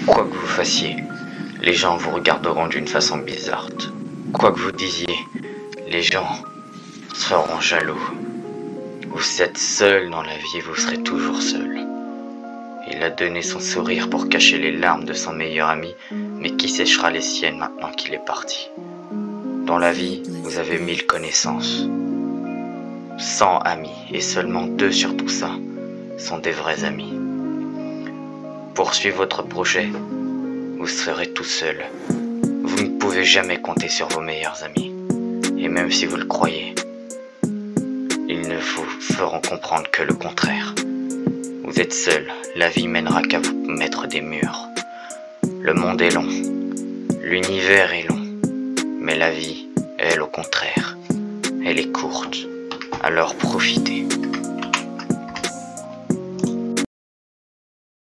Quoi que vous fassiez, les gens vous regarderont d'une façon bizarre. Quoi que vous disiez, les gens seront jaloux. Vous êtes seul dans la vie, vous serez toujours seul. Il a donné son sourire pour cacher les larmes de son meilleur ami, mais qui séchera les siennes maintenant qu'il est parti? Dans la vie, vous avez 1000 connaissances, 100 amis, et seulement 2 sur tout ça sont des vrais amis. Poursuivez votre projet, vous serez tout seul. Vous ne pouvez jamais compter sur vos meilleurs amis. Et même si vous le croyez, ils ne vous feront comprendre que le contraire. Vous êtes seul, la vie mènera qu'à vous mettre des murs. Le monde est long, l'univers est long, mais la vie, elle, au contraire, elle est courte. Alors profitez.